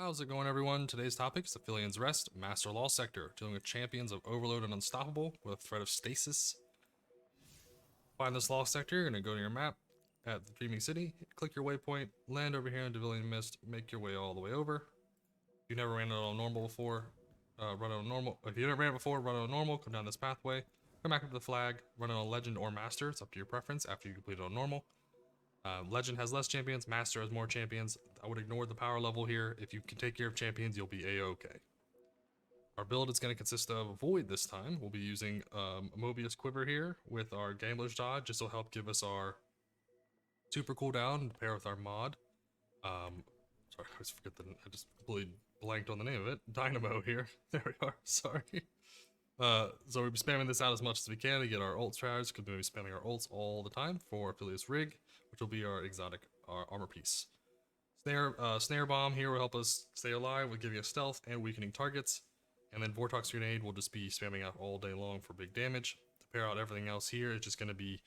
How's it going, everyone? Today's topic is Aphelions Rest, Master Law Sector, dealing with champions of Overload and Unstoppable with a threat of Stasis. Find this Law Sector, you're going to go to your map at the Dreaming City, click your waypoint, land over here in Aphelion Mist, make your way all the way over. If you never ran it on normal before, run it on normal. If you never ran it before, run it on normal, come down this pathway, come back up to the flag, run it on Legend or Master, it's up to your preference after you complete it on normal. Legend has less champions, Master has more champions. I would ignore the power level here. If you can take care of champions, you'll be a-okay. Our build is going to consist of Void this time. We'll be using a Mobius Quiver here with our Gambler's Dodge. This will help give us our super cooldown to pair with our mod. Sorry, I just forget I just completely blanked on the name of it. Dynamo here. There we are. Sorry. So we'll be spamming this out as much as we can to get our ults charged, because we'll be spamming our ults all the time for Aphelios Rig, which will be our exotic armor piece. Snare Bomb here will help us stay alive, will give you a stealth and weakening targets. And then Vortex Grenade will just be spamming out all day long for big damage. To pair out everything else here, it's just going to be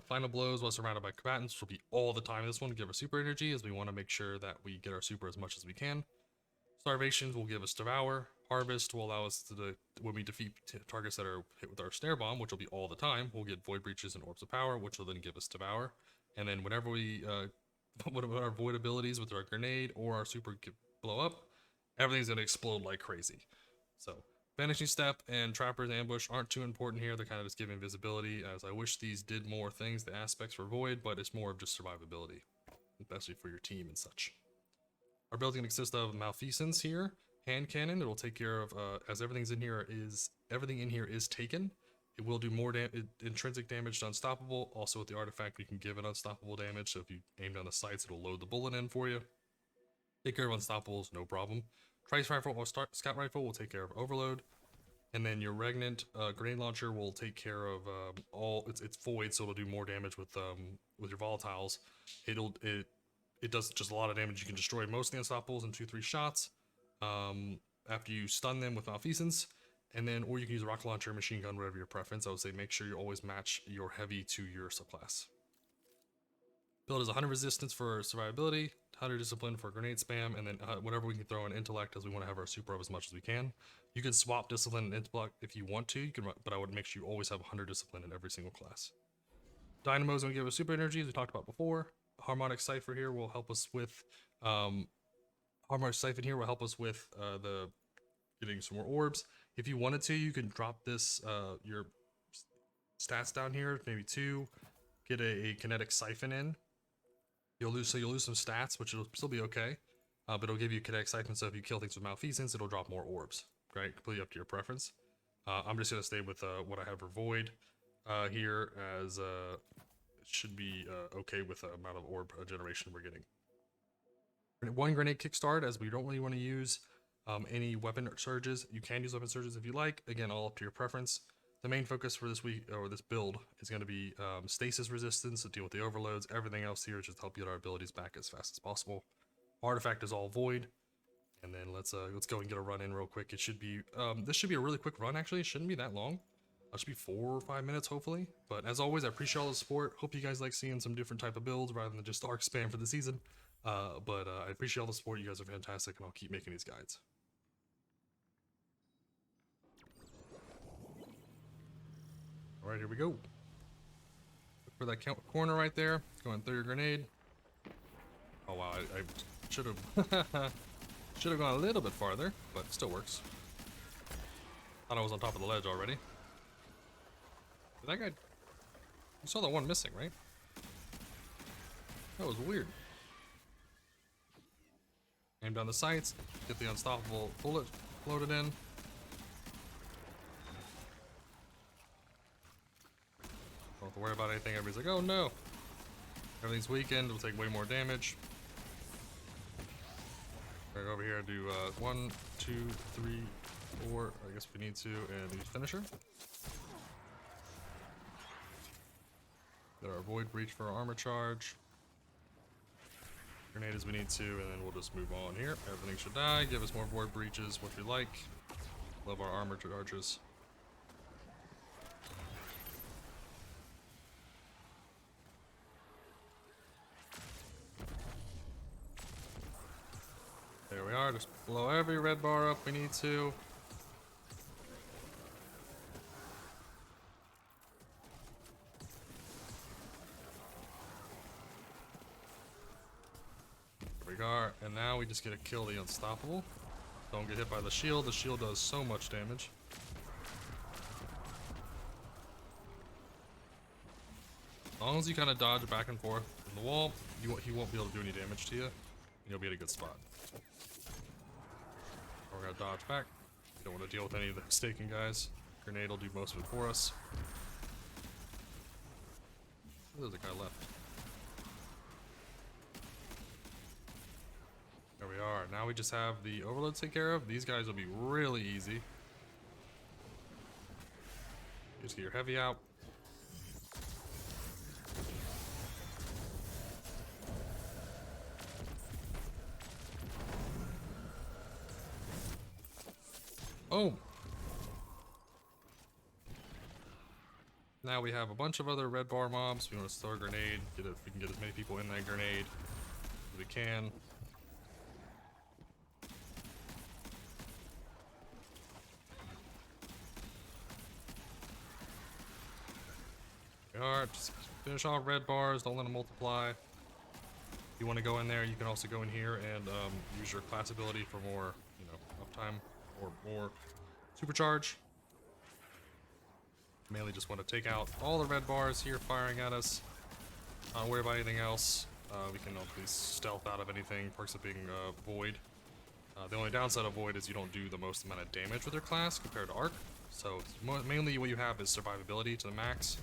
Final Blows while surrounded by combatants, which will be all the time. This one will give us super energy, as we want to make sure that we get our super as much as we can. Starvations will give us Devour. Harvest will allow us to, when we defeat targets that are hit with our Snare Bomb, which will be all the time, we'll get Void Breaches and Orbs of Power, which will then give us Devour. And then whenever we put our Void abilities with our Grenade or our Super blow up, everything's going to explode like crazy. So Vanishing Step and Trapper's Ambush aren't too important here. They're kind of just giving visibility, as I wish these did more things, the aspects for Void, but it's more of just survivability, especially for your team and such. Our build's going to consist of Malfeasance here, Hand Cannon. It will take care of, as everything in here is taken, it will do more intrinsic damage to Unstoppable. Also with the artifact, we can give it Unstoppable damage, so if you aim down the sights, it'll load the bullet in for you. Take care of Unstoppables, no problem. Trice Rifle or Scout Rifle will take care of Overload. And then your Regnant Grenade Launcher will take care of it's void, so it'll do more damage with your volatiles. It does just a lot of damage. You can destroy most of the Unstoppables in 2-3 shots after you stun them with Malfeasance. And then, or you can use a rocket launcher, machine gun, whatever your preference. I would say make sure you always match your heavy to your subclass. Build is 100 resistance for survivability, 100 discipline for grenade spam, and then whatever we can throw in intellect, as we want to have our super up as much as we can. You can swap discipline and intellect if you want to, but I would make sure you always have 100 discipline in every single class. Dynamo is going to give us super energy, as we talked about before. Harmonic Cipher here will help us with the getting some more orbs. If you wanted to, you can drop this your stats down here, maybe 2. Get a kinetic siphon in. You'll lose some stats, which will still be okay, but it'll give you kinetic siphon. So if you kill things with Malfeasance, it'll drop more orbs. Right, completely up to your preference. I'm just gonna stay with what I have for Void here, as it should be okay with the amount of orb generation we're getting. 1 grenade kickstart, as we don't really want to use any weapon surges. You can use weapon surges if you like. Again, all up to your preference. The main focus for this week, or this build, is going to be stasis resistance to deal with the overloads. Everything else here is just to help get our abilities back as fast as possible. Artifact is all Void. And then let's go and get a run in real quick. It should be this should be a really quick run. Actually, it shouldn't be that long. It should be 4 or 5 minutes, hopefully. But as always, I appreciate all the support. Hope you guys like seeing some different type of builds rather than just Arc spam for the season. I appreciate all the support. You guys are fantastic, and I'll keep making these guides. All right, here we go. Look for that corner right there. Go and throw your grenade. Oh wow, I should have should have gone a little bit farther, but it still works. Thought I was on top of the ledge already. Did that guy? You saw the one missing, right? That was weird. Aim down the sights, get the Unstoppable bullet loaded in. Don't have to worry about anything. Everybody's like, oh no. Everything's weakened, it'll take way more damage. Right over here, do 1, 2, 3, 4. I guess we need to, and the finisher. Get our Void Breach for our armor charge. Grenade as we need to, and then we'll just move on here. Everything should die. Give us more Void Breaches, what we like. Love our armor charges. There we are. Just blow every red bar up we need to. There we are. And now we just get to kill the unstoppable. Don't get hit by the shield. The shield does so much damage. As long as you kind of dodge back and forth from the wall, he won't be able to do any damage to you. And you'll be at a good spot. We're gonna dodge back. Don't want to deal with any of the staking guys. Grenade will do most of it for us. There's a guy left. There we are. Now we just have the overload to take care of. These guys will be really easy. Just get your heavy out. Oh! Now we have a bunch of other red bar mobs. We want to throw a grenade. If we can get as many people in that grenade as we can. We are. Just finish off red bars. Don't let them multiply. If you want to go in there, you can also go in here and use your class ability for more, uptime or more supercharge. Mainly just want to take out all the red bars here firing at us. Not worry about anything else. We can at least stealth out of anything. Perks of being void. The only downside of void is you don't do the most amount of damage with your class compared to arc. So mainly what you have is survivability to the max.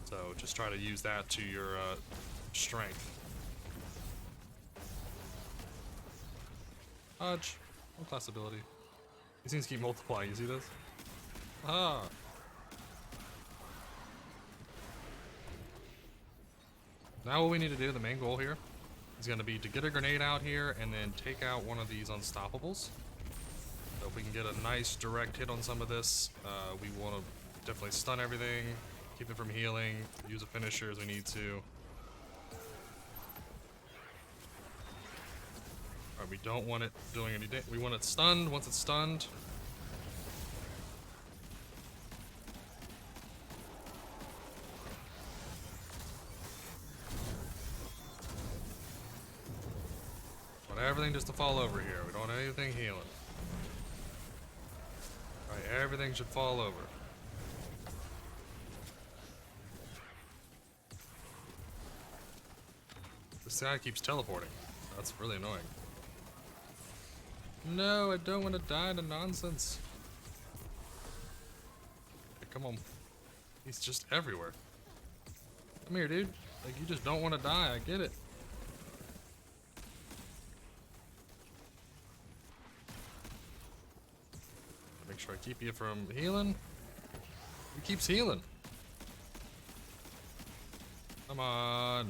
So just try to use that to your strength. Dodge. No class ability. These things keep multiplying, you see this? Ah! Now what we need to do, the main goal here, is going to be to get a grenade out here and then take out one of these unstoppables. So if we can get a nice direct hit on some of this, we want to definitely stun everything, keep it from healing, use a finisher as we need to. Alright, we don't want it doing any damage. We want it stunned. Once it's stunned, everything just to fall over here. We don't want anything healing. Alright, everything should fall over. This guy keeps teleporting. That's really annoying. No, I don't want to die to nonsense. Okay, come on. He's just everywhere. Come here, dude. Like, you just don't want to die. I get it. Make sure I keep you from healing. He keeps healing. Come on.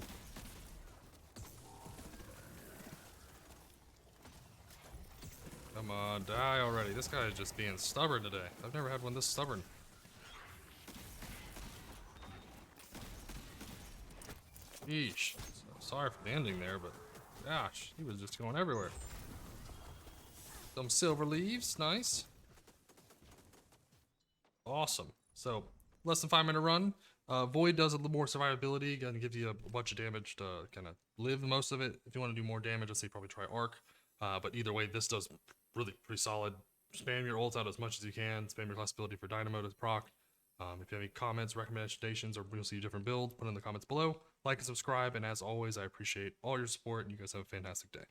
Come on, die already. This guy is just being stubborn today. I've never had one this stubborn. Yeesh. Sorry for the ending there, but gosh, he was just going everywhere. Some silver leaves, nice. Awesome. So, less than 5-minute run. Void does a little more survivability, gonna give you a bunch of damage to kind of live most of it. If you want to do more damage, I'd say probably try Arc. But either way, this does really pretty solid. Spam your ults out as much as you can. Spam your class ability for Dynamo to proc. If you have any comments, recommendations, or we'll see a different build, put in the comments below. Like and subscribe, and as always, I appreciate all your support, and you guys have a fantastic day.